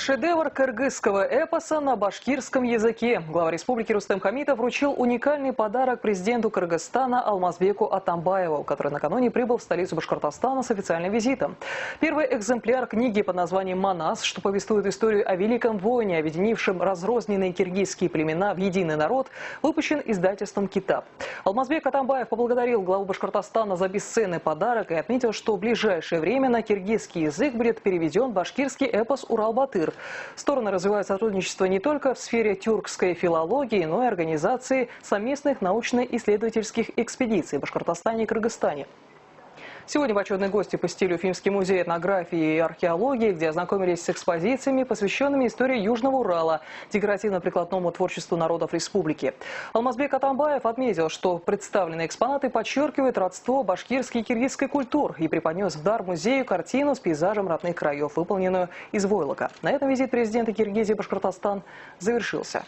Шедевр кыргызского эпоса на башкирском языке. Глава республики Рустем Хамитов вручил уникальный подарок президенту Кыргызстана Алмазбеку Атамбаеву, который накануне прибыл в столицу Башкортостана с официальным визитом. Первый экземпляр книги под названием «Манас», что повествует историю о великом воине, объединившем разрозненные киргизские племена в единый народ, выпущен издательством «Китаб». Алмазбек Атамбаев поблагодарил главу Башкортостана за бесценный подарок и отметил, что в ближайшее время на киргизский язык будет переведен башкирский эпос «Урал-Батыр». Стороны развивают сотрудничество не только в сфере тюркской филологии, но и организации совместных научно-исследовательских экспедиций в Башкортостане и Кыргызстане. Сегодня почетные гости посетили Уфимский музей этнографии и археологии, где ознакомились с экспозициями, посвященными истории Южного Урала, декоративно-прикладному творчеству народов республики. Алмазбек Атамбаев отметил, что представленные экспонаты подчеркивают родство башкирской и киргизской культур и преподнес в дар музею картину с пейзажем родных краев, выполненную из войлока. На этом визит президента Киргизии в Башкортостан завершился.